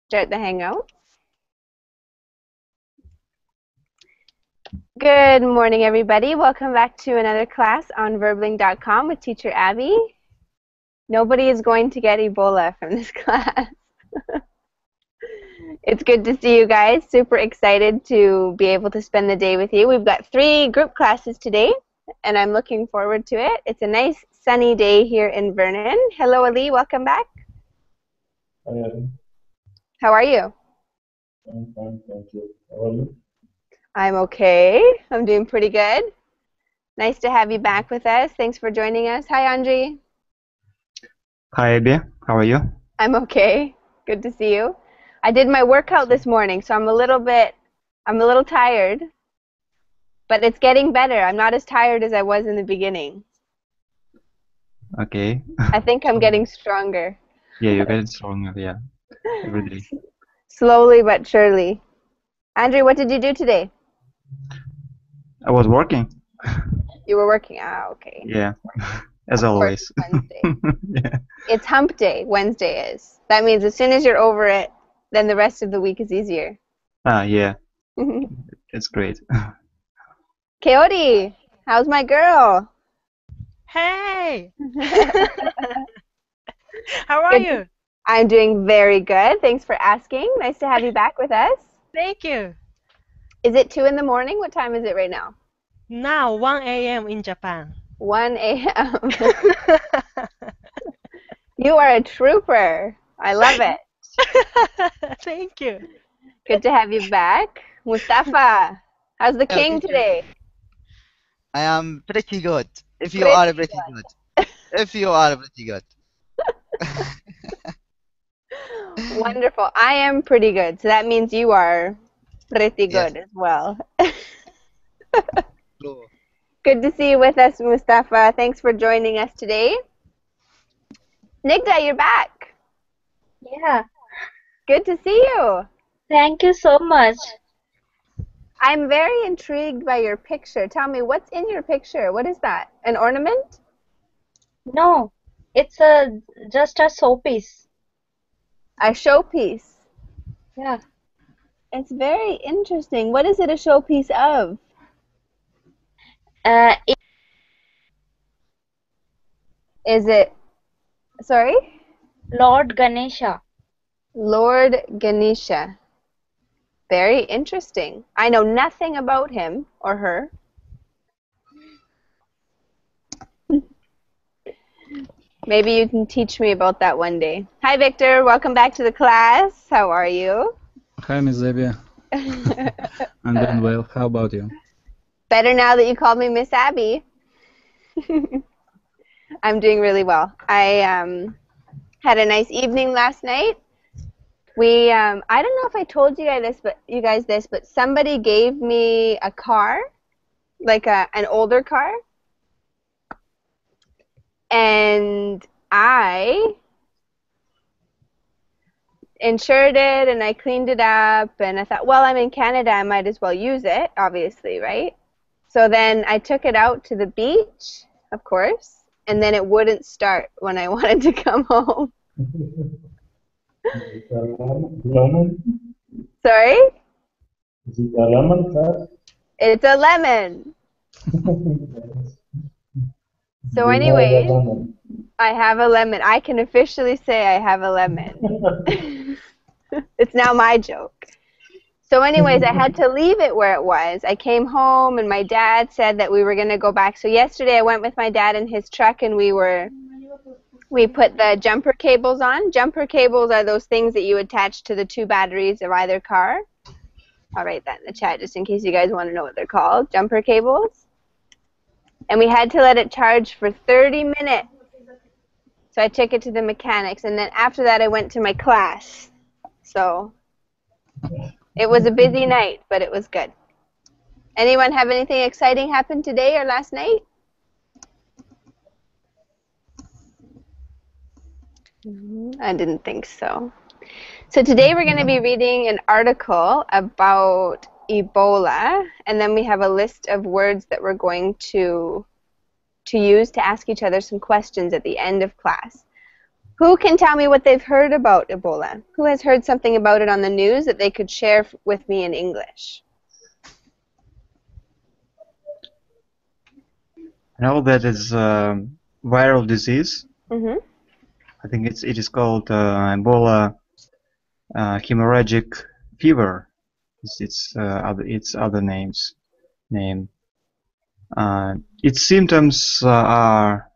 Start the Hangout. Good morning, everybody. Welcome back to another class on verbling.com with teacher Abby. Nobody is going to get Ebola from this class. It's good to see you guys. Super excited to be able to spend the day with you. We've got 3 group classes today, and I'm looking forward to it. It's a nice sunny day here in Vernon. Hello, Ali. Welcome back. Hi, Adam. How are you? I'm fine, thank you. How are you? I'm okay. I'm doing pretty good. Nice to have you back with us. Thanks for joining us. Hi, Andre. Hi, Abby. How are you? I'm okay. Good to see you. I did my workout this morning, so I'm a little tired, but it's getting better. I'm not as tired as I was in the beginning. Okay. I think I'm getting stronger. Yeah, you're getting stronger, yeah, every day. Slowly but surely. Andre, what did you do today? I was working. You were working. Ah, okay. Yeah, as Of course, always. it's Wednesday. Yeah. It's hump day, Wednesday is. That means as soon as you're over it, then the rest of the week is easier. Yeah, it's great. Coyote, how's my girl? Hey, how are Good. you? I'm doing very good. Thanks for asking. Nice to have you back with us. Thank you. Is it 2 in the morning? What time is it right now? Now 1 a.m. in Japan. 1 a.m. You are a trooper. I love it. Thank you. Good to have you back. Mustafa, how's the Yeah, king thank you. today? I am pretty good. If you Pretty are pretty good. If you are pretty good. Wonderful. I am pretty good. So that means you are pretty Yes. good as well. True. Good to see you with us, Mustafa. Thanks for joining us today. Nigda, you're back. Yeah, Good to see you. thank you so much. I'm very intrigued by your picture. Tell me, what's in your picture? What is that? An ornament? No, it's just a showpiece. A showpiece. Yeah, It's very interesting. What is it a showpiece of? it, Is it, sorry? Lord Ganesha. Lord Ganesha. Very interesting. I know nothing about him or her. Maybe you can teach me about that one day. Hi, Victor. Welcome back to the class. How are you? Hi, Miss Abby. I'm doing well. How about you? Better now that you called me Miss Abby. I'm doing really well. I had a nice evening last night. I don't know if I told you guys this, but somebody gave me a car, like an older car, and I insured it and I cleaned it up, and I thought, well, I'm in Canada, I might as well use it, obviously, right? So then I took it out to the beach, of course, and then it wouldn't start when I wanted to come home. Is it a lemon? Sorry? Is it a lemon car? It's a lemon. So You have a anyway, lemon. I have a lemon. I can officially say I have a lemon. It's now my joke. So anyways, I had to leave it where it was. I came home and my dad said that we were going to go back. So yesterday I went with my dad in his truck and we put the jumper cables on. Jumper cables are those things that you attach to the 2 batteries of either car. I'll write that in the chat just in case you guys want to know what they're called. Jumper cables. And we had to let it charge for 30 minutes. So I took it to the mechanics, and then after that I went to my class. So it was a busy night, but it was good. Anyone have anything exciting happen today or last night? I didn't think so. So today we're going to be reading an article about Ebola, and then we have a list of words that we're going to use to ask each other some questions at the end of class. Who can tell me what they've heard about Ebola? Who has heard something about it on the news that they could share with me in English? I know that it's a viral disease. Mm-hmm. I think it is called Ebola hemorrhagic fever. Its other name. Its symptoms are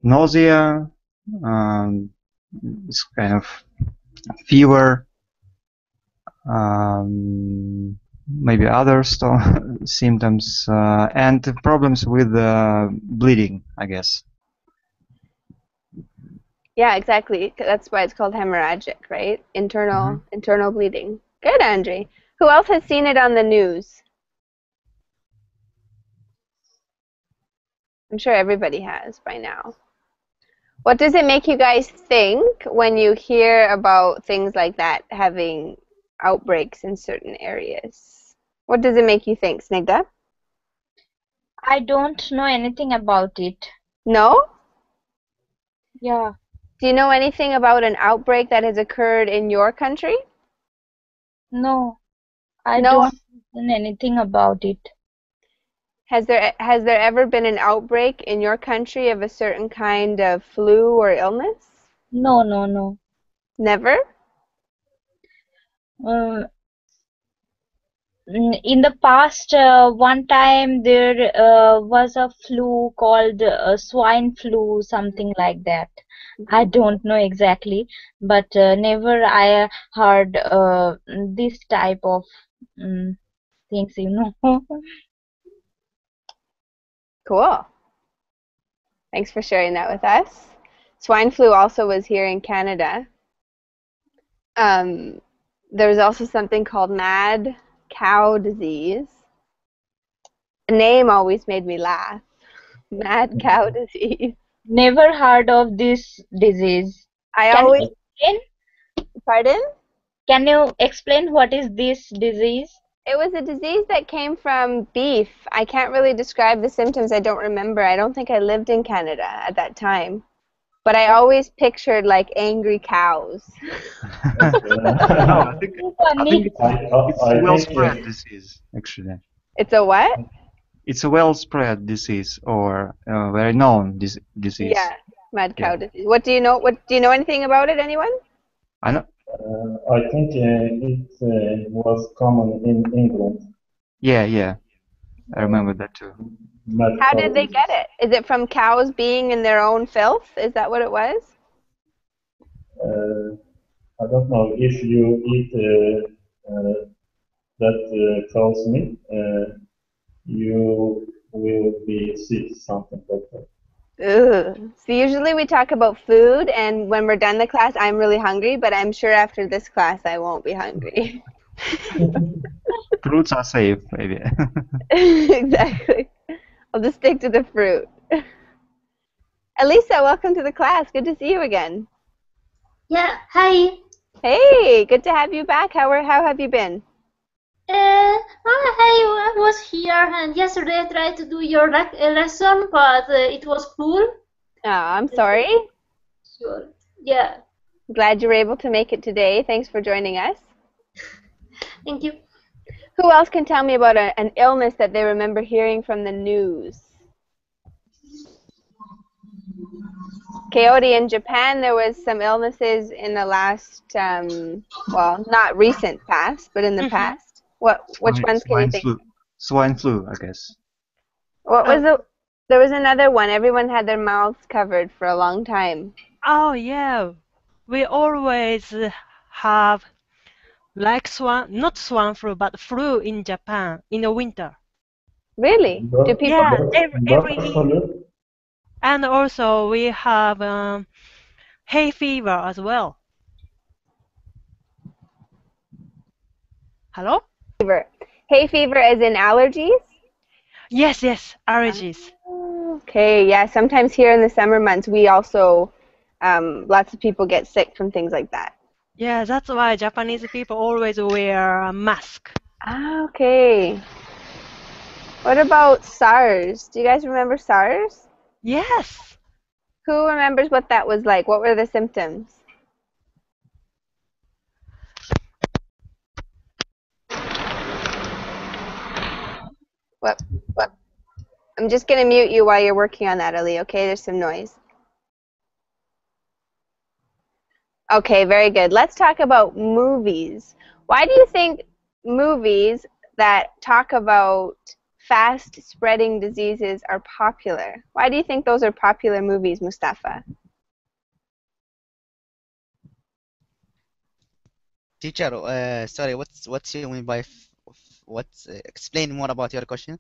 nausea, it's kind of fever, maybe other symptoms, and problems with bleeding, I guess. Yeah, exactly. That's why it's called hemorrhagic, right? Internal bleeding. Good, Andre. Who else has seen it on the news? I'm sure everybody has by now. What does it make you guys think when you hear about things like that having outbreaks in certain areas? What does it make you think, Snigdha? I don't know anything about it. No? Yeah. Do you know anything about an outbreak that has occurred in your country? No, I No. don't know anything about it. Has there ever been an outbreak in your country of a certain kind of flu or illness? No, no, no. Never? In the past, one time there was a flu called swine flu, something like that. I don't know exactly, but never I heard this type of things, you know. Cool. Thanks for sharing that with us. Swine flu also was here in Canada. There was also something called mad cow disease. The name always made me laugh. Mad cow disease. Never heard of this disease. I Can you always, explain? pardon? Can you explain what is this disease? It was a disease that came from beef. I can't really describe the symptoms. I don't remember. I don't think I lived in Canada at that time. But I always pictured like angry cows. No, I think Funny. it's I a well think spread disease, actually. It's a what? It's a well spread disease or very known disease. Yeah, mad cow Yeah. disease. What do you know? What do you know anything about it? Anyone? I know. I think it was common in England. Yeah. I remember that too. Mad How cow did they get disease. it? Is it from cows being in their own filth? Is that what it was? I don't know if you eat that cow's meat, you will be sick, something like that. Ugh. So usually we talk about food, and when we're done the class, I'm really hungry, but I'm sure after this class I won't be hungry. Fruits are safe, maybe. Exactly. I'll just stick to the fruit. Elisa, welcome to the class. Good to see you again. Yeah, hi. Hey, good to have you back. How have you been? I was here and yesterday I tried to do your lesson, but it was full. Oh, I'm sorry. Sure. Yeah, Glad you were able to make it today. Thanks for joining us. thank you. Who else can tell me about an illness that they remember hearing from the news? Coyote, in Japan, there was some illnesses in the last, well, not recent past, but in the past. Which ones can you think? Swine flu, I guess. What was the? There was another one. Everyone had their mouths covered for a long time. Oh, yeah. We always have like not swan flu, but flu in Japan in the winter. Really? Do people? Yeah, every Bird year. flu? And also we have hay fever as well. Hello? Fever. Hay fever as in allergies? Yes, allergies. Okay, yeah. Sometimes here in the summer months, we also, lots of people get sick from things like that. Yeah, that's why Japanese people always wear a mask. Ah, okay. What about SARS? Do you guys remember SARS? Yes. Who remembers what that was like? What were the symptoms? What? I'm just going to mute you while you're working on that, Ali, okay? There's some noise. Okay, very good. Let's talk about movies. Why do you think movies that talk about fast-spreading diseases are popular? Why do you think those are popular movies, Mustafa? Teacher, sorry, what's you mean by what's explain more about your question?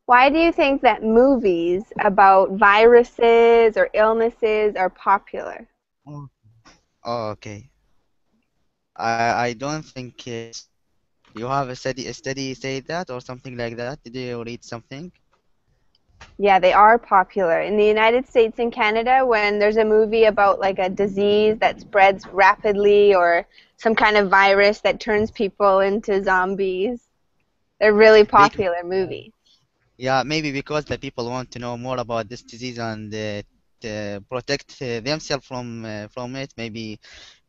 Why do you think that movies about viruses or illnesses are popular? Oh, okay. I don't think you have a study say that or something like that. Did you read something? Yeah, they are popular. In the United States and Canada, when there's a movie about like a disease that spreads rapidly or some kind of virus that turns people into zombies, they're really Bec- popular movies. yeah, maybe because the people want to know more about this disease and to protect themselves from it. Maybe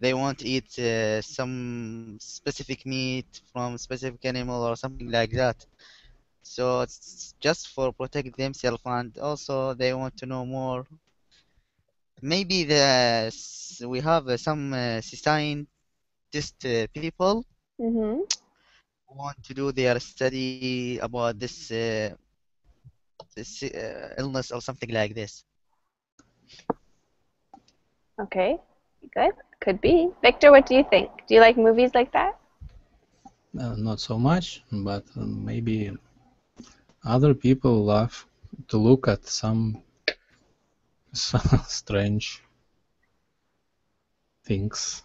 they want to eat some specific meat from specific animal or something like that. So it's just for protect themselves, and also they want to know more. Maybe we have some scientist people Hmm. who want to do their study about this illness or something like this. Okay, good. Could be. Victor, what do you think? Do you like movies like that? Not so much, but maybe other people love to look at some strange things.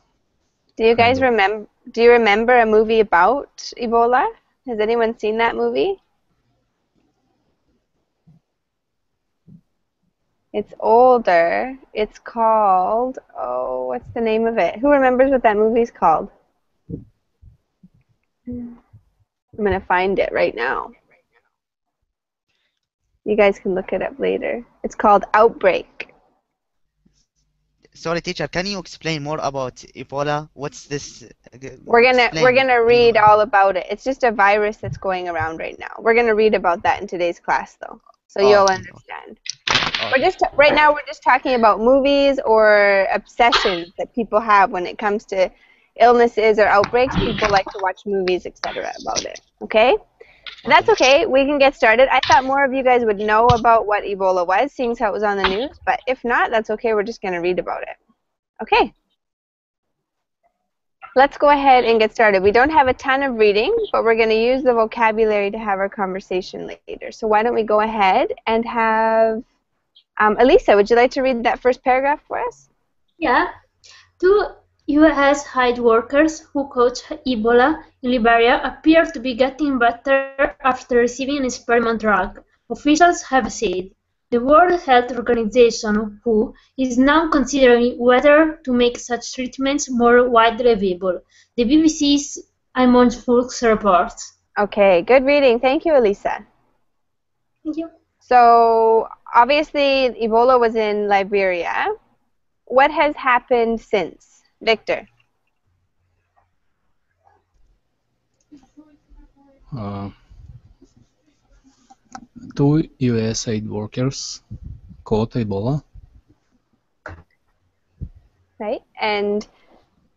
Do you Kind guys of. remember? Do you remember a movie about Ebola? Has anyone seen that movie? It's older. It's called, oh, what's the name of it? Who remembers what that movie's called? I'm going to find it right now. You guys can look it up later. It's called Outbreak. Sorry, teacher, can you explain more about Ebola? What's this? We're Explain. gonna read all about it. It's just a virus that's going around right now. We're gonna read about that in today's class though. So you'll Okay. understand. Okay. Right now we're just talking about movies or obsessions that people have when it comes to illnesses or outbreaks. People like to watch movies, etc. about it. Okay? That's okay. We can get started. I thought more of you guys would know about what Ebola was, seeing as how it was on the news. But if not, that's okay. We're just going to read about it. Okay. Let's go ahead and get started. We don't have a ton of reading, but we're going to use the vocabulary to have our conversation later. So why don't we go ahead and have Elisa, would you like to read that first paragraph for us? Yeah. Two US aid workers who caught Ebola in Liberia appear to be getting better after receiving an experimental drug, officials have said. The World Health Organization, WHO, is now considering whether to make such treatments more widely available. The BBC's Imon Fuchs reports. Okay, good reading. Thank you, Elisa. Thank you. So obviously Ebola was in Liberia. What has happened since? Victor. Two US aid workers caught Ebola. Right? And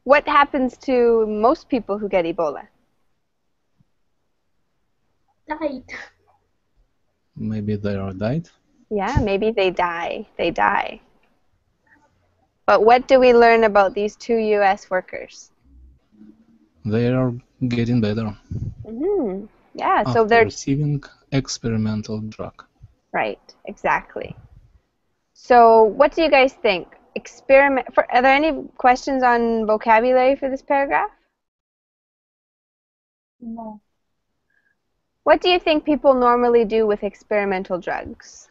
what happens to most people who get Ebola? Died. Maybe they are died. Yeah, maybe they die. They die. But what do we learn about these two US workers? They are getting better. Mm-hmm. Yeah, so after they're receiving experimental drug. right, exactly. So what do you guys think? Are there any questions on vocabulary for this paragraph? No. What do you think people normally do with experimental drugs?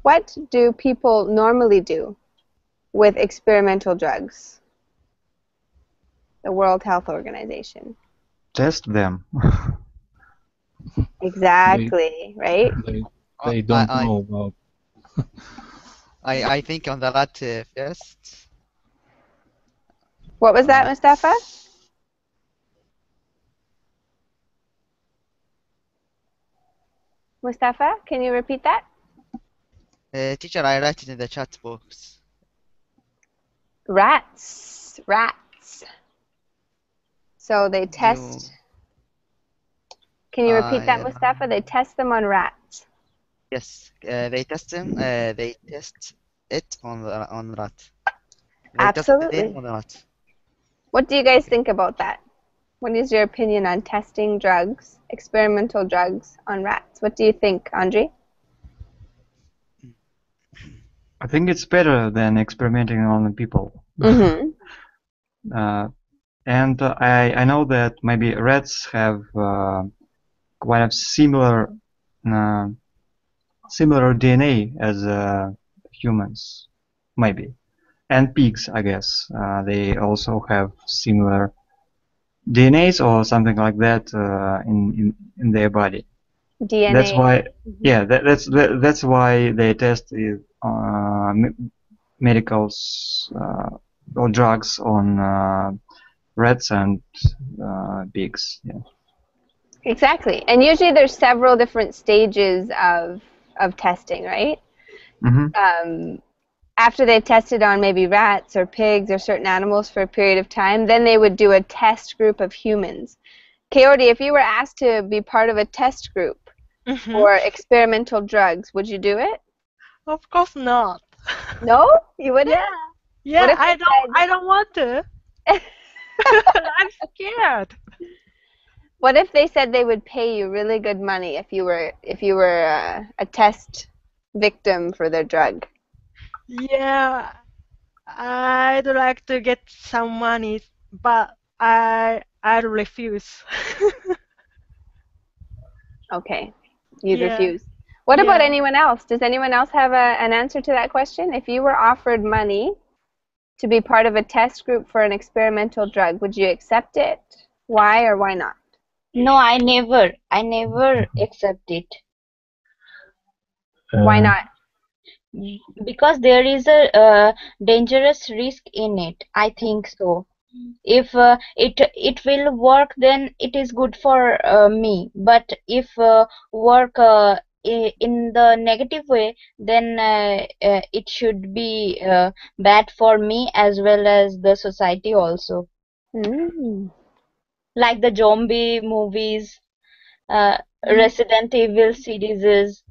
What do people normally do with experimental drugs? The World Health Organization. Test them. Exactly, right? They don't I know about. I think on the rat first. What was that, Mustafa? Mustafa, can you repeat that? Teacher, I write it in the chat box. Rats. Rats. So they test. Can you repeat that, Mustafa? They test them on rats. Yes, they test them. They test it on rat. They Absolutely. test them on rat. What do you guys think about that? What is your opinion on testing drugs, experimental drugs, on rats? What do you think, Andre? I think it's better than experimenting on people. Mm-hmm. And I know that maybe rats have quite a similar DNA as humans, maybe, and pigs, I guess. They also have similar DNAs or something like that in their body. DNA. That's why, yeah, that's why they test medicals or drugs on rats and pigs. Yeah. Exactly. And usually there's several different stages of testing, right? Mm-hmm. After they've tested on maybe rats or pigs or certain animals for a period of time, then they would do a test group of humans. Coyote, if you were asked to be part of a test group for experimental drugs, would you do it? Of course not. No? You wouldn't? Yeah, What if I don't want to. I'm scared. What if they said they would pay you really good money if you were a test victim for their drug? Yeah, I'd like to get some money, but I refuse. Okay, you'd Yeah. refuse. What about Yeah. anyone else? Does anyone else have an answer to that question? If you were offered money to be part of a test group for an experimental drug, would you accept it? Why or why not? No, I never accept it. Why not? Because there is a dangerous risk in it. I think so. If it will work, then it is good for me. But if work in the negative way, then it should be bad for me as well as the society also. Mm. Like the zombie movies, Resident Evil series.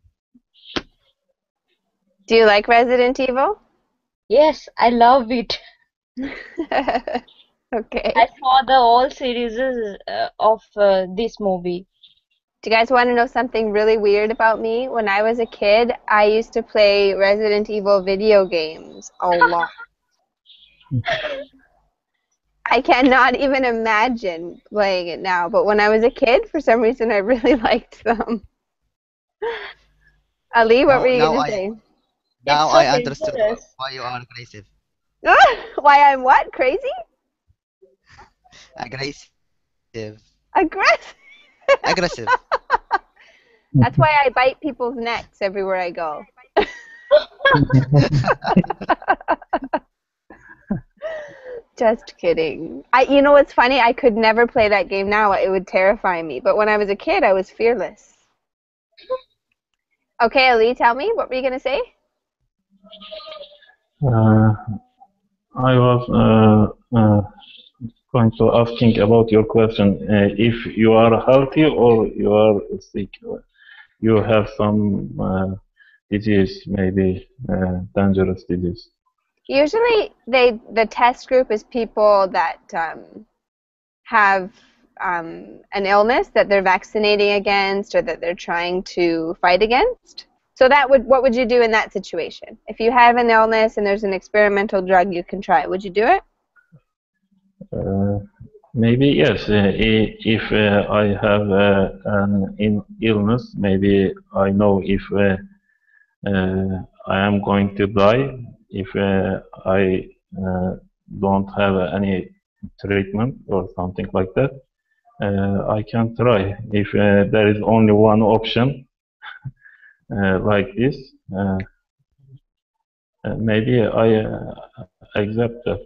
Do you like Resident Evil? Yes, I love it. Okay. I saw the all series of this movie. Do you guys want to know something really weird about me? When I was a kid, I used to play Resident Evil video games a lot. I cannot even imagine playing it now, but when I was a kid, for some reason, I really liked them. Ali, what were you going to say? Now It's so I understood dangerous. why you are aggressive. Why I'm what? Crazy? Aggressive. Aggressive? Aggressive. That's why I bite people's necks everywhere I go. Just kidding. You know what's funny? I could never play that game now. It would terrify me. But when I was a kid, I was fearless. Okay, Ali, tell me. What were you going to say? I was going to asking about your question. If you are healthy or you are sick, you have some disease, maybe dangerous disease. Usually, the test group is people that have an illness that they're vaccinating against or that they're trying to fight against. So what would you do in that situation? If you have an illness and there's an experimental drug you can try, would you do it? Maybe yes. If I have an illness, maybe I know if I am going to die. If I don't have any treatment or something like that, I can try. If there is only one option like this, maybe I accept that.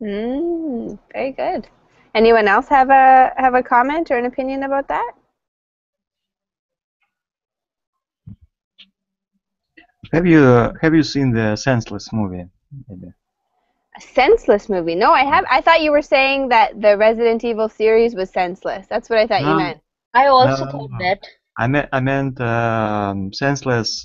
Very good. Anyone else have a comment or an opinion about that? Have you seen the Senseless movie? Maybe. A senseless movie? No, I have. I thought you were saying that the Resident Evil series was senseless. That's what I thought you No, meant. I also no, thought that. I meant Senseless.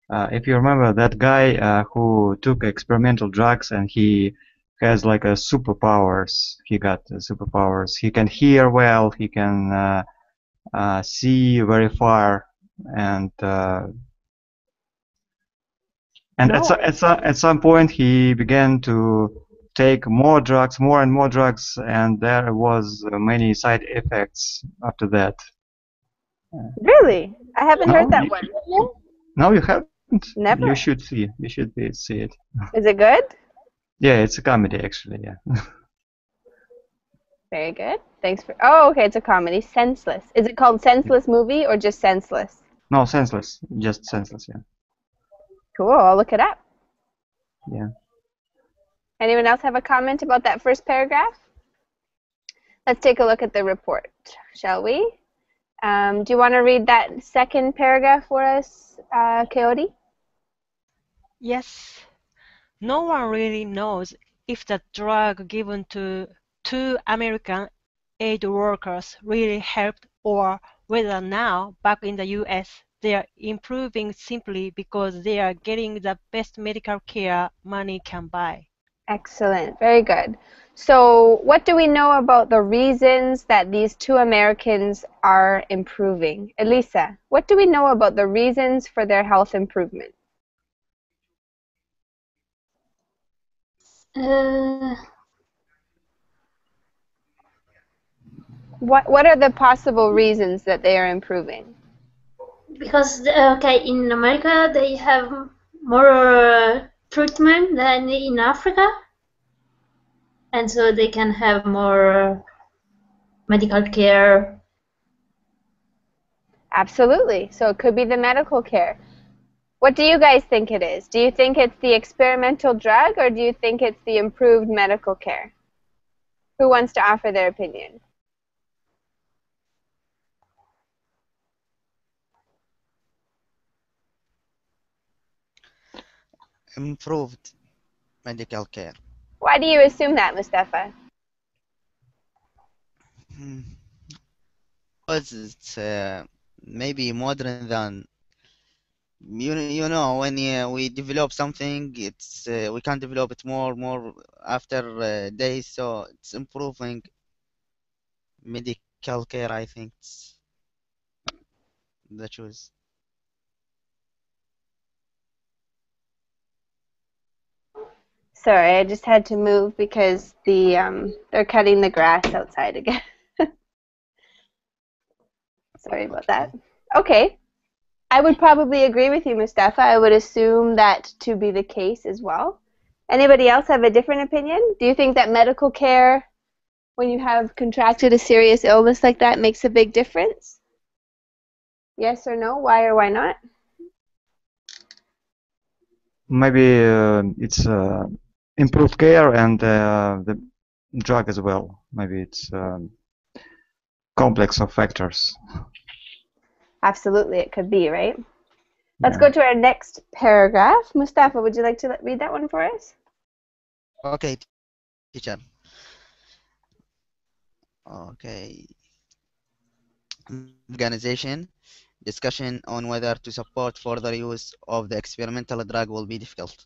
If you remember that guy who took experimental drugs and he has like a superpowers. He got superpowers. He can hear well. He can see very far, and No, at some point he began to take more drugs, more and more drugs, and there was many side effects after that. really? I haven't heard No, that one. no, you haven't. Never. You should see. You should see it. Is it good? Yeah, it's a comedy actually. Yeah. Very good. Thanks for. Oh, okay. It's a comedy. Senseless. Is it called Senseless Movie or just Senseless? No, senseless. Just senseless. Yeah. Cool. I'll look it up. Yeah. Anyone else have a comment about that first paragraph? Let's take a look at the report, shall we? Do you want to read that second paragraph for us, Coyote? Yes. No one really knows if the drug given to two American aid workers really helped or whether now, back in the US, they are improving simply because they are getting the best medical care money can buy. Excellent. Very good. So what do we know about the reasons that these two Americans are improving? Elisa, what do we know about the reasons for their health improvement? What are the possible reasons that they are improving? Because okay, in America they have more treatment than in Africa, and so they can have more medical care. Absolutely. So it could be the medical care. What do you guys think it is? Do you think it's the experimental drug or do you think it's the improved medical care? Who wants to offer their opinion? Improved medical care. Why do you assume that, Mustafa? Hmm. Because it's maybe modern than you know when we develop something, it's we can develop it more after days, so it's improving medical care. I think it's the choice. Sorry, I just had to move because they're cutting the grass outside again. Sorry about that. Okay. I would probably agree with you, Mustafa. I would assume that to be the case as well. Anybody else have a different opinion? Do you think that medical care, when you have contracted a serious illness like that, makes a big difference? Yes or no? Why or why not? Maybe it's improved care and the drug as well. Maybe it's complex of factors. Absolutely, it could be, right? Let's Yeah. go to our next paragraph. Mustafa, would you like to read that one for us? Okay, teacher. Okay. Organization discussion on whether to support further use of the experimental drug will be difficult.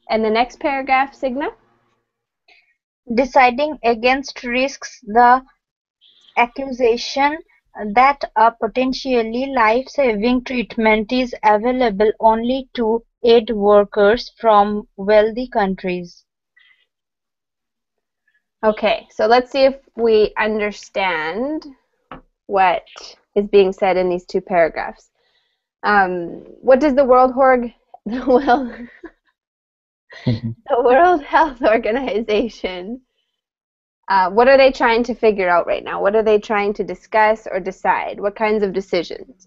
And the next paragraph, Signa? Deciding against risks the accusation that a potentially life-saving treatment is available only to aid workers from wealthy countries. Okay, so let's see if we understand what is being said in these two paragraphs. What does the the World Health Organization, what are they trying to figure out right now? What are they trying to discuss or decide? What kinds of decisions?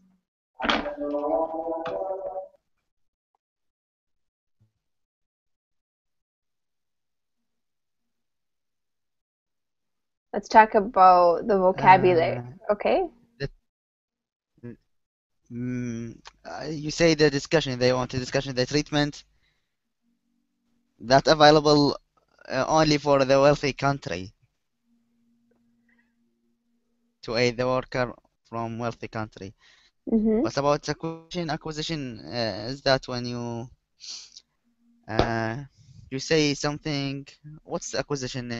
Let's talk about the vocabulary. Okay. You say the discussion. They want to discussion the treatment that available only for the wealthy country to aid the worker from wealthy country. Mm-hmm. What about acquisition? Acquisition is that when you say something. What's acquisition?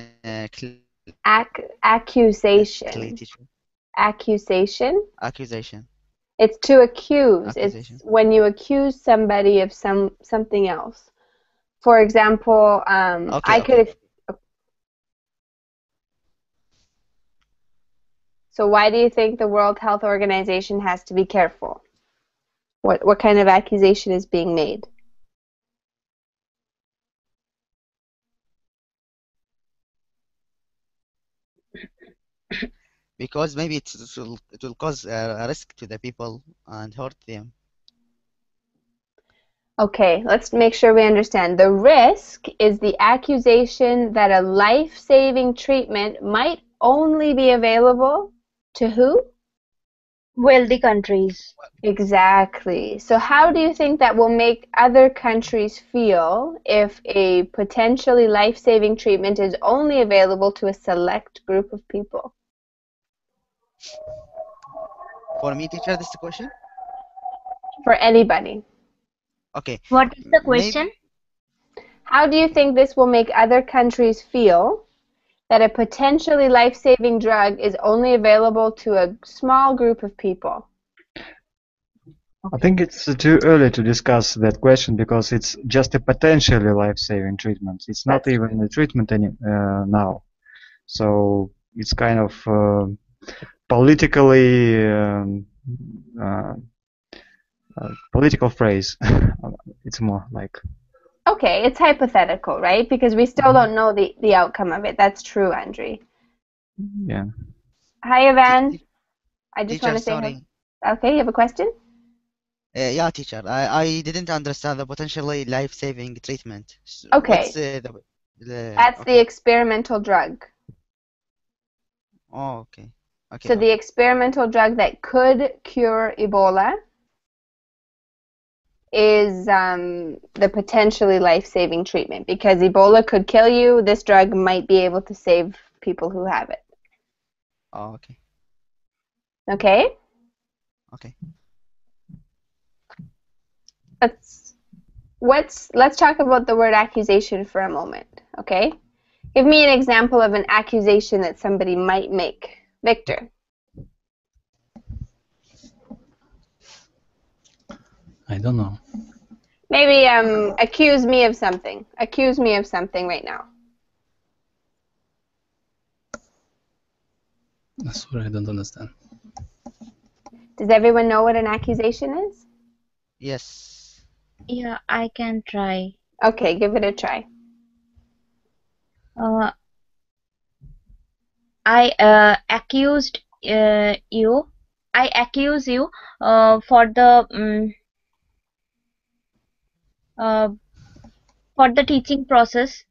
Accusation. Teacher? Accusation. Accusation. It's to accuse. Accusation. It's when you accuse somebody of something else. For example, I could. So why do you think the World Health Organization has to be careful? What kind of accusation is being made? Because maybe it will cause a risk to the people and hurt them. Okay, let's make sure we understand. The risk is the accusation that a life-saving treatment might only be available to who? Wealthy countries. Exactly. So how do you think that will make other countries feel if a potentially life-saving treatment is only available to a select group of people? For me, teacher, this is the question? For anybody. Okay. What is the question? How do you think this will make other countries feel that a potentially life-saving drug is only available to a small group of people? I think it's too early to discuss that question because it's just a potentially life-saving treatment. It's not even a treatment now. So it's kind of politically political phrase. It's more like. Okay, it's hypothetical, right? Because we still don't know the outcome of it. That's true, Andre. Yeah. Hi, Ivan. I just Teacher, want to say sorry. Okay, you have a question? Yeah, teacher. I didn't understand the potentially life-saving treatment. Okay. What's That's the experimental drug. Oh, okay. Okay. So the experimental drug that could cure Ebola is the potentially life-saving treatment. Because Ebola could kill you, this drug might be able to save people who have it. Oh, okay. Okay? Okay. Let's talk about the word accusation for a moment, okay? Give me an example of an accusation that somebody might make. Victor. I don't know. Maybe accuse me of something. Accuse me of something right now. Sorry, I don't understand. Does everyone know what an accusation is? Yes. Yeah, I can try. Okay, give it a try. I accused you. I accuse you for the teaching process.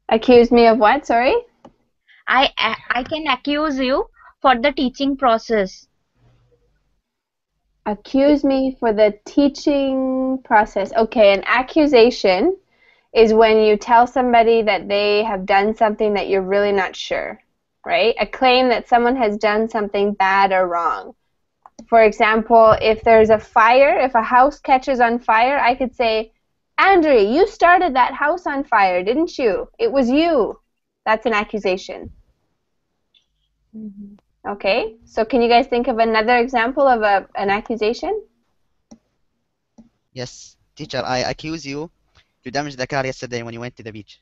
Accuse me of what? Sorry? I can accuse you for the teaching process. Accuse me for the teaching process. Okay, an accusation is when you tell somebody that they have done something that you're really not sure, right? A claim that someone has done something bad or wrong. For example, if there's a fire, if a house catches on fire, I could say, Andrew, you started that house on fire, didn't you? It was you. That's an accusation. Okay, so can you guys think of another example of an accusation? Yes. Teacher, I accuse you to damage the car yesterday when you went to the beach.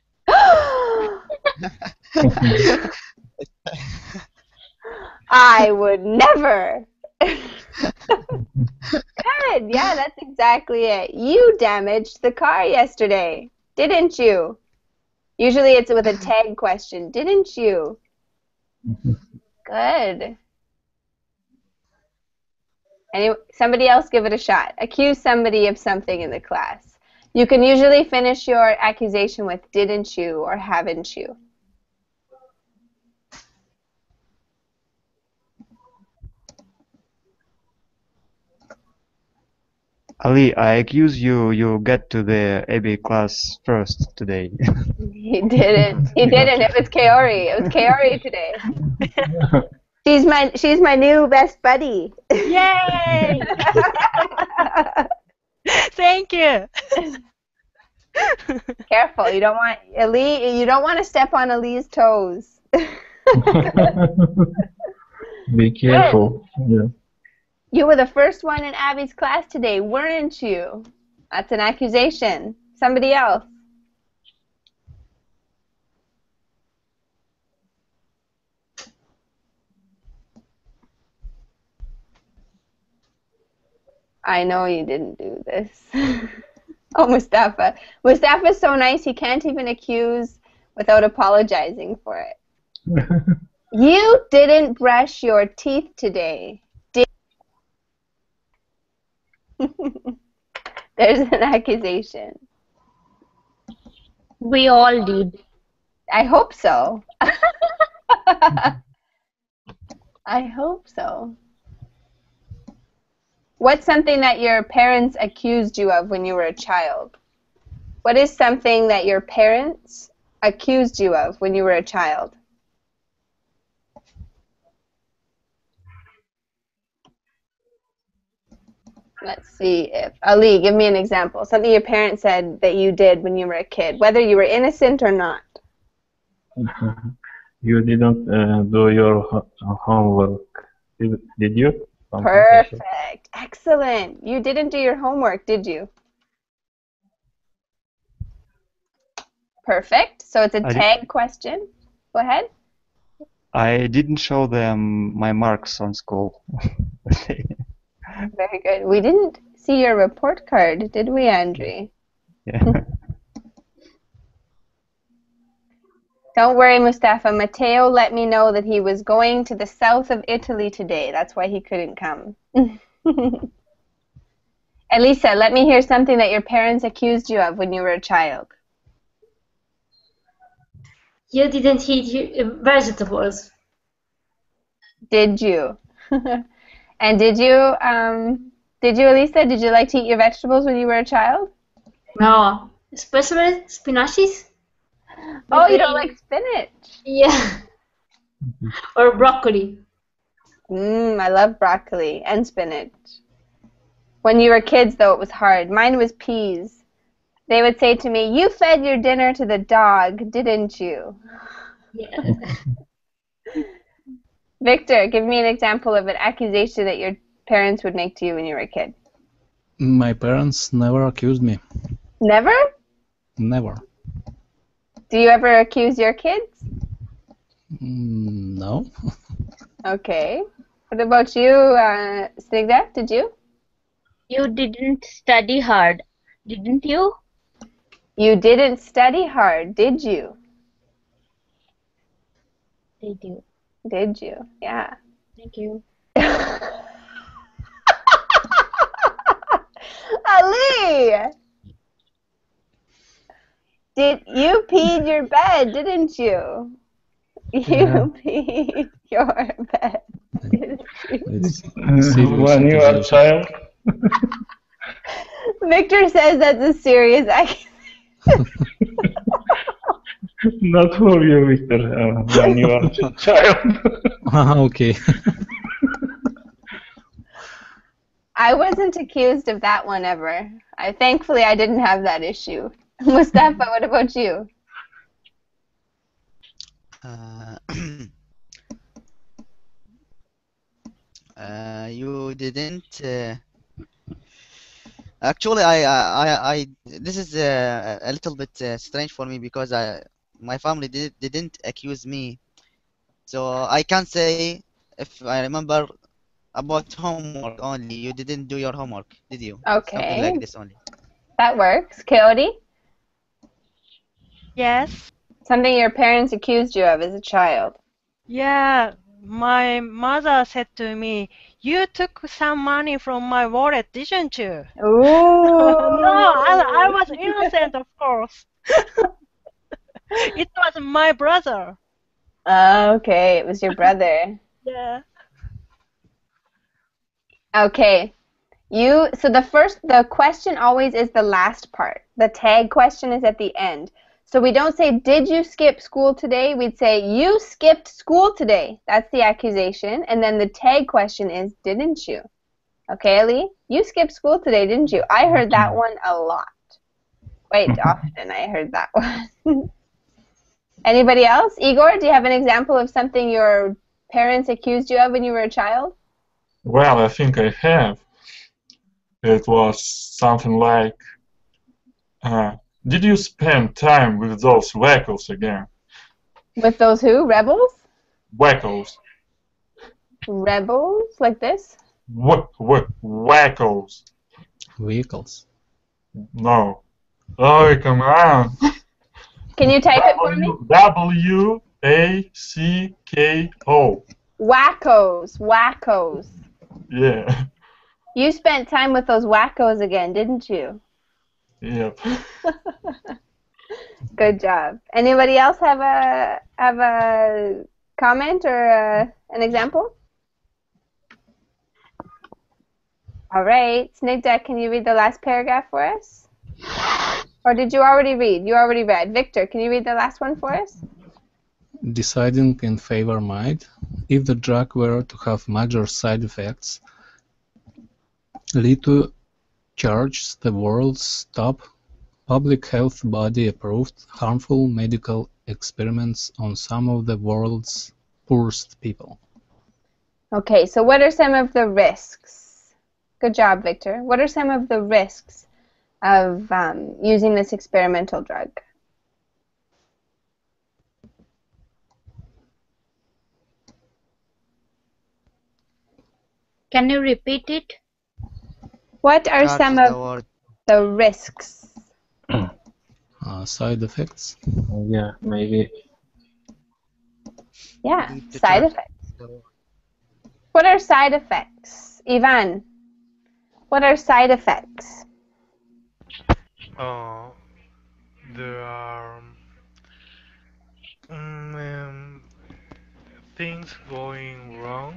I would never. Good. Yeah, that's exactly it. You damaged the car yesterday, didn't you? Usually it's with a tag question. Didn't you? Good. Somebody else give it a shot. Accuse somebody of something in the class. You can usually finish your accusation with didn't you or haven't you. Ali, I accuse you. You get to the AB class first today. He didn't. He didn't. It was Kaori. It was Kaori today. She's my new best buddy. Yay! Thank you. Careful, you don't want Ali. You don't want to step on Ali's toes. Be careful. Yeah. You were the first one in Abby's class today, weren't you? That's an accusation. Somebody else. I know you didn't do this. Oh, Mustafa. Mustafa's so nice he can't even accuse without apologizing for it. You didn't brush your teeth today. There's an accusation. We all did. I hope so. I hope so. What's something that your parents accused you of when you were a child? What is something that your parents accused you of when you were a child? Let's see if Ali, give me an example. Something your parents said that you did when you were a kid, whether you were innocent or not. You didn't do your homework, did you? Something like that. Perfect. Excellent. You didn't do your homework, did you? Perfect. So it's a tag question. Go ahead. I didn't show them my marks on school. Very good. We didn't see your report card, did we, Andre? Yeah. Don't worry, Mustafa. Matteo let me know that he was going to the south of Italy today. That's why he couldn't come. Elisa, let me hear something that your parents accused you of when you were a child. You didn't eat vegetables. Did you? And did you, Elisa? Did you like to eat your vegetables when you were a child? No, especially spinaches. Oh, you don't like spinach? Yeah. Or broccoli. I love broccoli and spinach. When you were kids, though, it was hard. Mine was peas. They would say to me, "You fed your dinner to the dog, didn't you?" Yeah. Victor, give me an example of an accusation that your parents would make to you when you were a kid. My parents never accused me. Never? Never. Do you ever accuse your kids? No. Okay. What about you, Snigdha? Did you? You didn't study hard, didn't you? You didn't study hard, did you? Did you? Did you? Yeah. Thank you. Ali! You peed your bed, didn't you? You peed your bed, didn't you? It's When you are a child. Victor says that's a serious accusation. Not for you, Victor. When you are a child. Okay. I wasn't accused of that one ever. Thankfully, I didn't have that issue. Mustafa, what about you? You didn't. Actually, this is a little bit strange for me because my family didn't accuse me, so I can't say if I remember about homework only. You didn't do your homework, did you? Something Okay, like this only. that works. Coyote? Yes. Something your parents accused you of as a child. Yeah. My mother said to me, "You took some money from my wallet, didn't you?" Ooh. No, I was innocent, of course. It was my brother. Okay, it was your brother. Yeah. Okay. So the question always is the last part. The tag question is at the end. So we don't say, did you skip school today? We'd say, you skipped school today. That's the accusation. And then the tag question is, didn't you? Okay, Ali? You skipped school today, didn't you? I heard that one a lot. Quite often I heard that one. Anybody else? Igor, do you have an example of something your parents accused you of when you were a child? Well, I think I have. It was something like, did you spend time with those wackos again? With those who? Rebels? Wackos. Rebels? Like this? Wackos. Vehicles. No. Oh, come on. Can you type it for me? W-A-C-K-O. Wackos. Wackos. Yeah. You spent time with those wackos again, didn't you? Yep. Good job. Anybody else have a comment or an example? All right. Snigdha, can you read the last paragraph for us? Or did you already read? You already read. Victor, can you read the last one for us? Deciding in favor might, if the drug were to have major side effects, lead to charge the world's top public health body approved harmful medical experiments on some of the world's poorest people. Okay, so what are some of the risks? Good job, Victor. What are some of the risks of using this experimental drug? Can you repeat it? What are some of the risks? Side effects? Yeah, maybe. Yeah, side effects. What are side effects? Ivan, what are side effects? There are things going wrong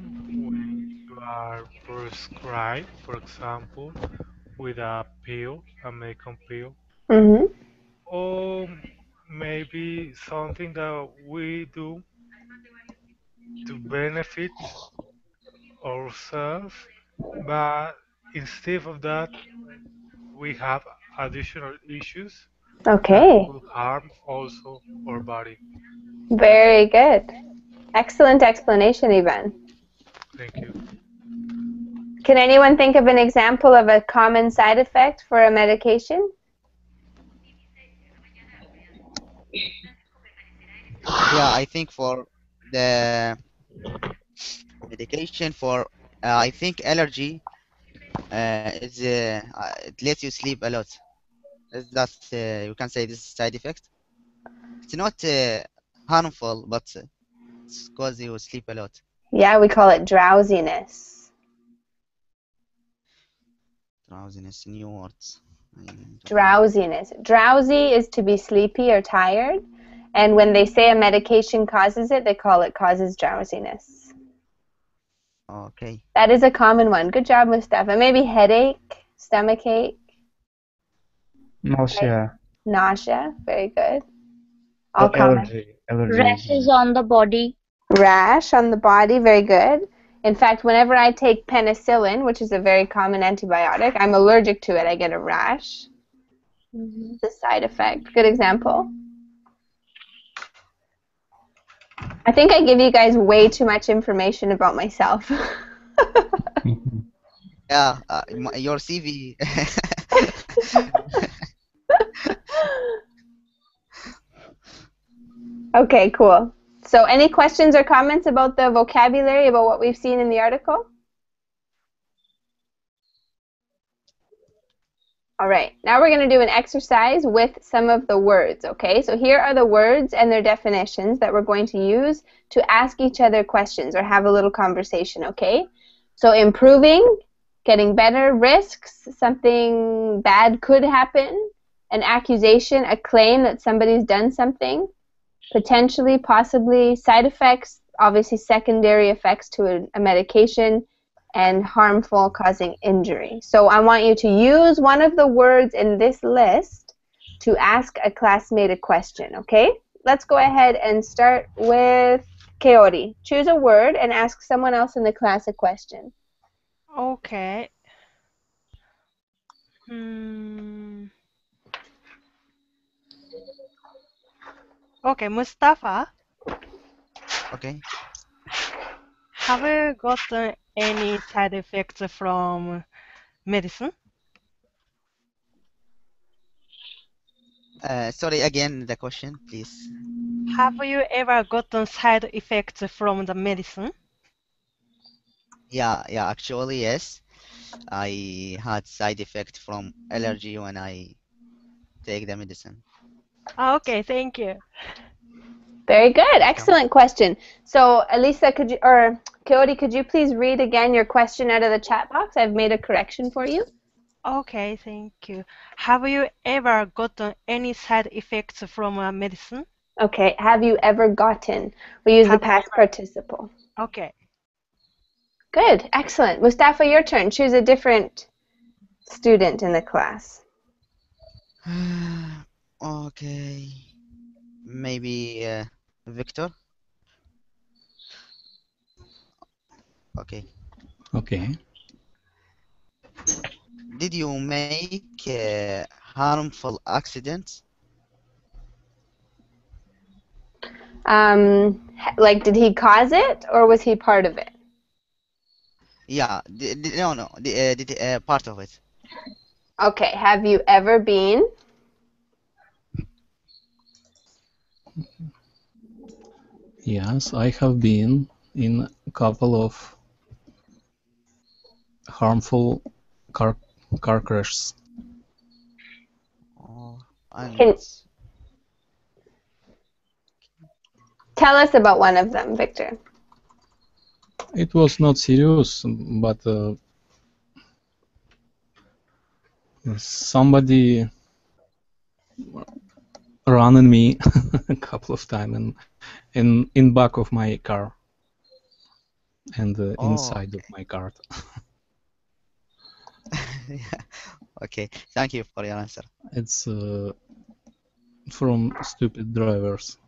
when you are prescribed, for example, with a pill, a medical pill, Mm-hmm. or maybe something that we do to benefit ourselves, but instead of that, we have additional issues that Okay, could harm also our body. very good. Excellent explanation, Ivan. Thank you. Can anyone think of an example of a common side effect for a medication? Yeah, I think for the medication for I think allergy is it lets you sleep a lot. Is that you can say this is side effect? It's not harmful, but it's cause you sleep a lot. Yeah, we call it drowsiness. Drowsiness, new words. Drowsiness. Drowsy is to be sleepy or tired, and when they say a medication causes it, they call it causes drowsiness. Okay. That is a common one. Good job, Mustafa. Maybe headache, stomach ache, Nausea. nausea. Very good. All common. Allergy. Rashes on the body. Rash on the body. Very good. In fact, whenever I take penicillin, which is a very common antibiotic, I'm allergic to it. I get a rash. It's a side effect. Good example. I think I give you guys way too much information about myself. Yeah, your CV. Okay, cool. So any questions or comments about the vocabulary, about what we've seen in the article? All right, now we're going to do an exercise with some of the words, okay? So here are the words and their definitions that we're going to use to ask each other questions or have a little conversation, okay? So improving, getting better, risks, something bad could happen, an accusation, a claim that somebody's done something, potentially, possibly, side effects, obviously secondary effects to a medication, and harmful, causing injury. So I want you to use one of the words in this list to ask a classmate a question, okay? Let's go ahead and start with Keori. Choose a word and ask someone else in the class a question. Okay. Hmm. Okay, Mustafa, Okay. have you gotten any side effects from medicine? Sorry again, the question, please. Have you ever gotten side effects from the medicine? Yeah, actually, yes. I had side effect from allergy when I take the medicine. Okay, thank you. Very good. Welcome. Excellent question. So, Elisa, could you, or Keori, could you please read again your question out of the chat box? I've made a correction for you. Okay, thank you. Have you ever gotten any side effects from a medicine? Okay. Have you ever gotten? We use the Have past participle. Okay. Good. Excellent. Mustafa, your turn. Choose a different student in the class. Okay. Maybe Victor? Okay. Okay. Did you make harmful accidents? Like, did he cause it or was he part of it? Yeah. No. Did part of it? Okay. Have you ever been? Yes, I have been in a couple of harmful car crashes. Oh, and Can tell us about one of them, Victor. It was not serious, but somebody ran on me a couple of times in back of my car and inside of my car. Yeah. Okay. Thank you for your answer. It's from stupid drivers.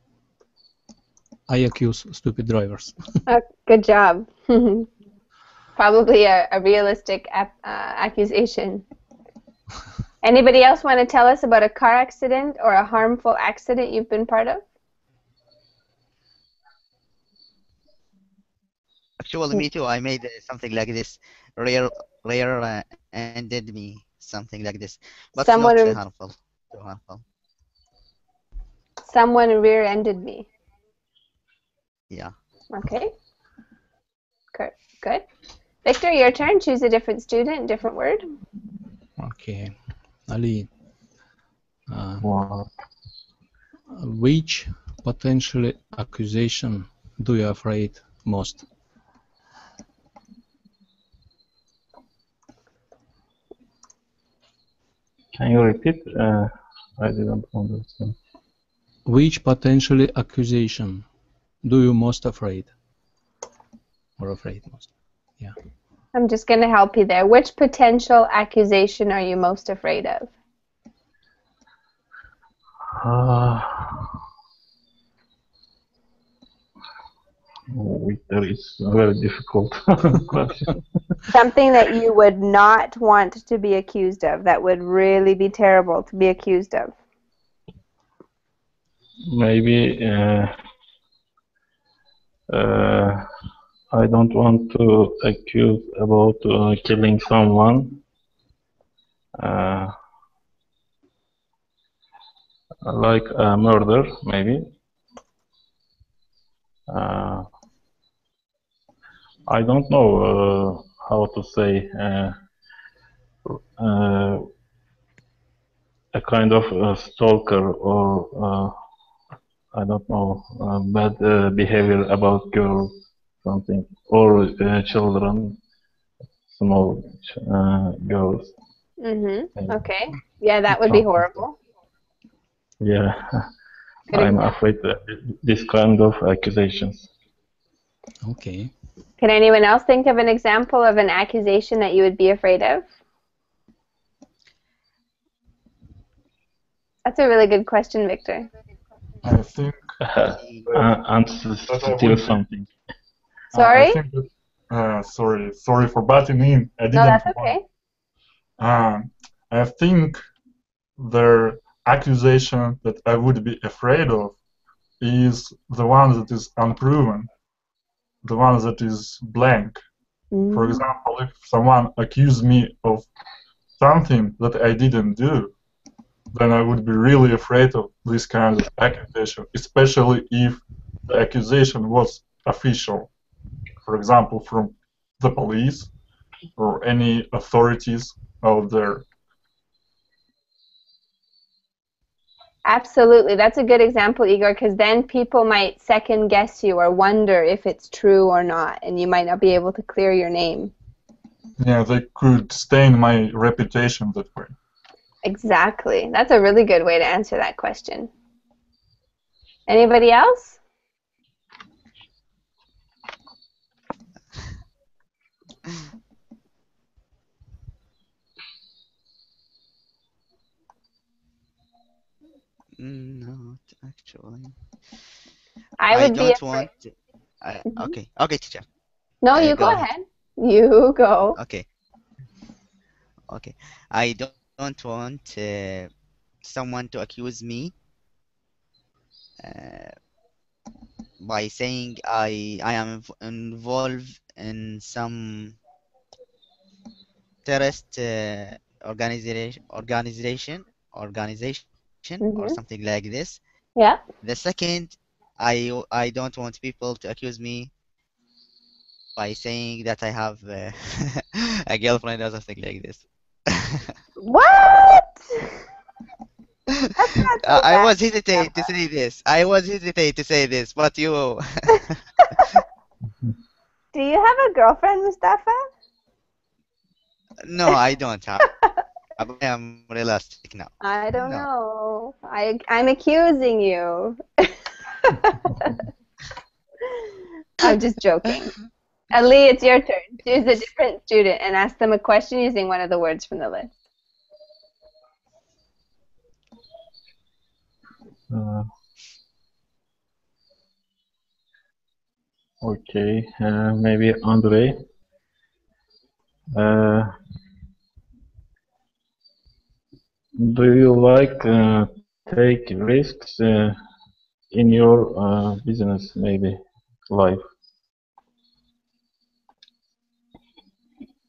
I accuse stupid drivers. Good job. Probably a realistic accusation. Anybody else want to tell us about a car accident or a harmful accident you've been part of? Actually, me too. I made something like this. Rare ended me something like this, but not Someone harmful. Too harmful. rear-ended me. Yeah. Okay. Good. Victor, your turn. Choose a different student, different word. Okay. Ali, Wow. which potentially accusation do you afraid most? Can you repeat? I didn't understand. Which potentially accusation do you most afraid? Or afraid most? Yeah. I'm just going to help you there. Which potential accusation are you most afraid of? That is a very difficult question. Something that you would not want to be accused of, that would really be terrible to be accused of. Maybe I don't want to accuse about killing someone, like a murder, maybe. I don't know how to say. A kind of stalker or I don't know, bad behavior about girls, something, or children, small girls. Okay. Yeah, that would be horrible. Yeah, Good I'm example. afraid that this kind of accusations. Okay. Can anyone else think of an example of an accusation that you would be afraid of? That's a really good question, Victor. I think And that I still would be. something. Sorry? I think that, sorry for butting in. I No, didn't that's want. okay. I think the accusation that I would be afraid of is the one that is unproven, the one that is blank. For example, if someone accused me of something that I didn't do, then I would be really afraid of this kind of accusation, especially if the accusation was official. For example, from the police or any authorities out there. Absolutely. That's a good example, Igor, because then people might second guess you or wonder if it's true or not, and you might not be able to clear your name. Yeah, they could stain my reputation that way. Exactly. That's a really good way to answer that question. Anybody else? Not actually. I I would be don't afraid. want. Okay, teacher. No, you Go go ahead. ahead. You go. Okay. I don't want someone to accuse me uh, by saying I am involved in some terrorist organization or something like this. Yeah. The second, I don't want people to accuse me by saying that I have a girlfriend or something like this. What? That's not so I bad, was hesitate to Mustafa. say this. I was hesitate to say this, but you. Do you have a girlfriend, Mustafa? No, I don't have. I am realistic now. I don't No. know. I'm accusing you. I'm just joking. Ali, it's your turn. Choose a different student and ask them a question using one of the words from the list. Okay, maybe Andre. Do you like take risks in your business, maybe life?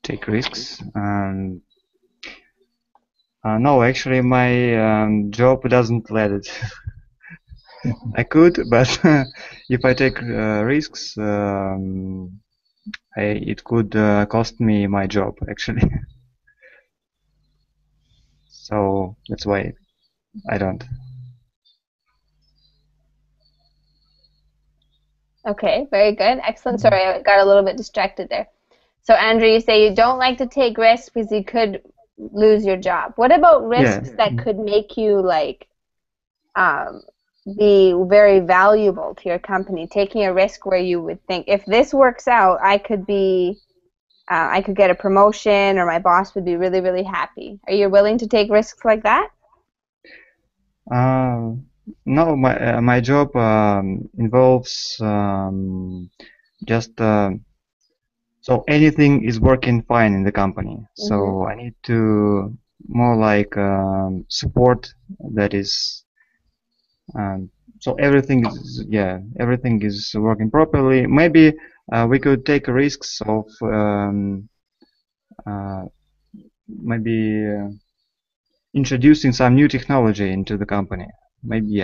Take risks. No, actually, my job doesn't let it. I could, but if I take risks, it could cost me my job, actually. So that's why I don't. Okay, very good. Excellent. Sorry, I got a little bit distracted there. So, Andrew, you say you don't like to take risks because you could lose your job. What about risks that could make you be very valuable to your company? Taking a risk where you would think, if this works out, I could get a promotion, or my boss would be really, really happy. Are you willing to take risks like that? No, my job involves just so anything is working fine in the company. So I need to more like support that is. So everything is working properly. Maybe we could take risks of maybe introducing some new technology into the company. Maybe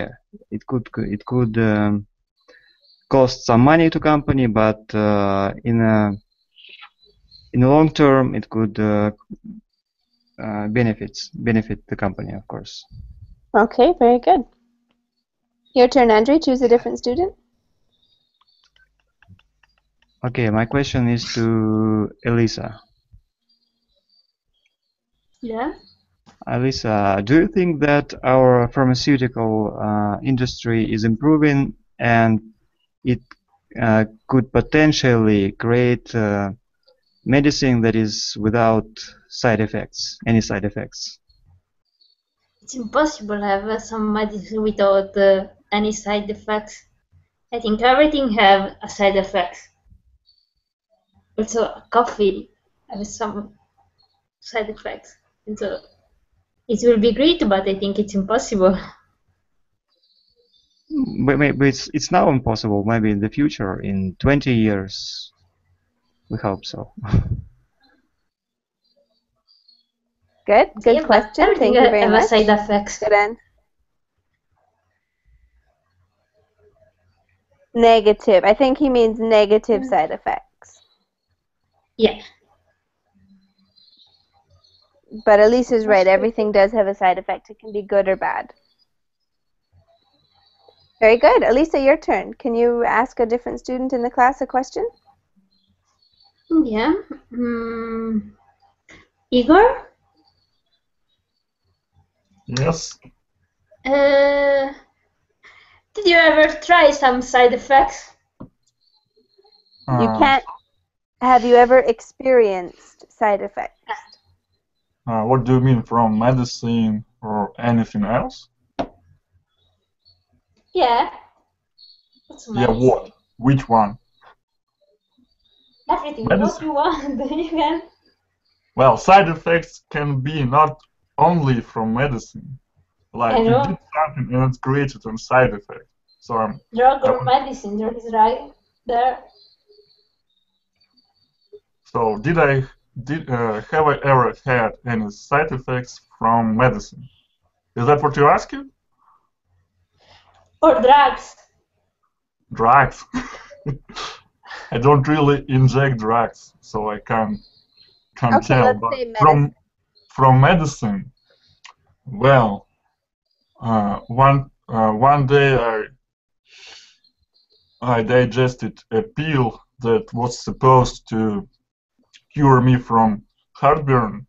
it could cost some money to company, but in the long term it could benefit the company, of course. Okay, very good. Your turn, Andrew. Choose a different student. Okay, my question is to Elisa. Yeah. Elisa, do you think that our pharmaceutical industry is improving and it could potentially create medicine that is without side effects, any side effects. It's impossible to have some medicine without any side effects. I think everything have a side effects. Also, coffee has some side effects. And so it will be great, but I think it's impossible. But maybe it's now impossible. Maybe in the future, in 20 years, we hope so. Good Yeah, but question. everything Thank you very have a much. side effects. Good end. Negative. I think he means negative side effects. Yeah. But Elise is right. Everything does have a side effect. It can be good or bad. Very good. Elisa, your turn. Can you ask a different student in the class a question? Yeah. Igor? Yes. Did you ever try some side effects? You can't. Have you ever experienced side effects? What do you mean, from medicine or anything else? Yeah. Yeah, what? Which one? Everything. Medicine. What you want, you can. Well, side effects can be not only from medicine. Like you did something and it created a side effect. So drug or medicine, drug is right there. So have I ever had any side effects from medicine? Is that what you're asking? Or drugs. Drugs. I don't really inject drugs, so I can't tell. Let's But say medicine. from medicine, well, one day I digested a pill that was supposed to cure me from heartburn,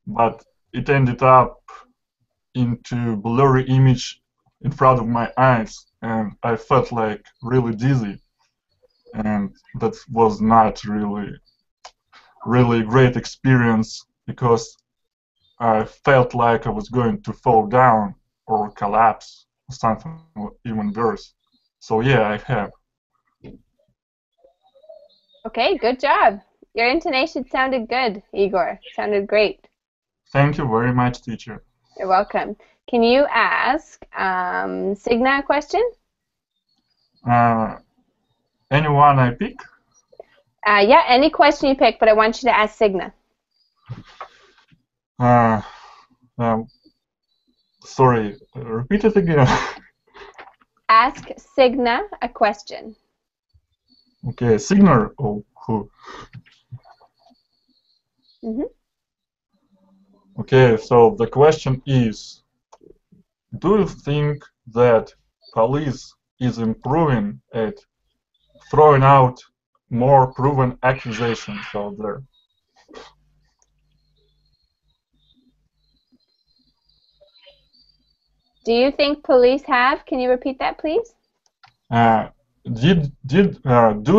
but it ended up into blurry image in front of my eyes, and I felt like really dizzy, and that was not really great experience because I felt like I was going to fall down or collapse or something even worse. So yeah, I have. Okay, good job. Your intonation sounded good, Igor. Sounded great. Thank you very much, teacher. You're welcome. Can you ask Signa a question? Anyone I pick? Yeah, any question you pick, but I want you to ask Signa. Sorry, repeat it again. Ask Signa a question. Okay, Signa or who? Okay, so the question is, do you think that police is improving at throwing out more proven accusations out there? Do you think police have? Can you repeat that, please? Do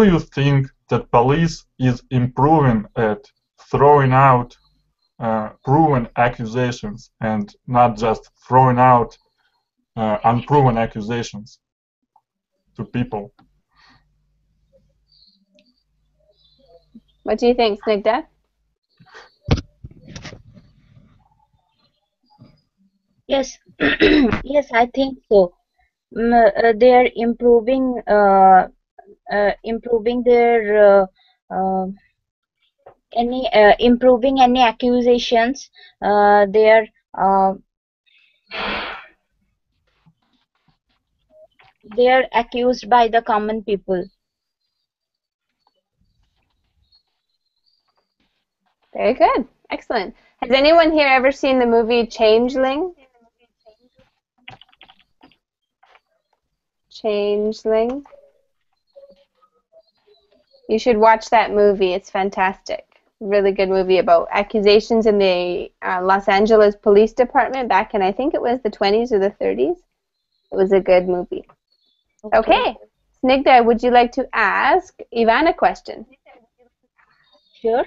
you think that police is improving at throwing out proven accusations and not just throwing out unproven accusations to people? What do you think, Snigdha? Yes, yes, I think so. They are improving, improving their improving any accusations. They are accused by the common people. Very good. Excellent. Has anyone here ever seen the movie Changeling? Changeling? You should watch that movie. It's fantastic. Really good movie about accusations in the Los Angeles Police Department back in, I think it was the 20s or the 30s. It was a good movie. Okay. Snigdha, would you like to ask Ivan a question? Sure.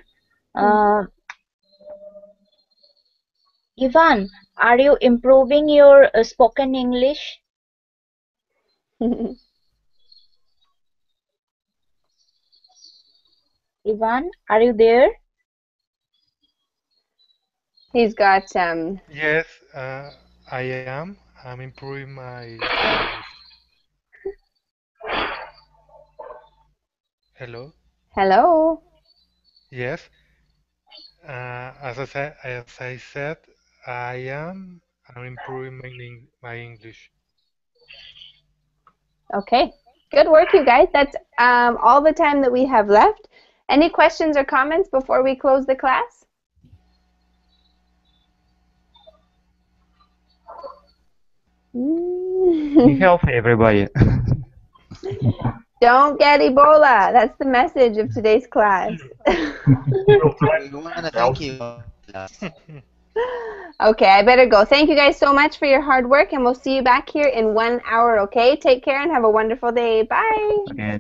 Ivan, are you improving your spoken English? Ivan, are you there? He's got Yes, I am. I'm improving my English. Hello. hello. Yes. As I said, I'm improving my English. Okay. Good work, you guys. That's all the time that we have left. Any questions or comments before we close the class? Be healthy, everybody. Don't get Ebola. That's the message of today's class. We'll try We to want be to thank healthy. you, class. Okay, I better go. Thank you guys so much for your hard work, and we'll see you back here in 1 hour, okay? Take care and have a wonderful day. Bye. Okay,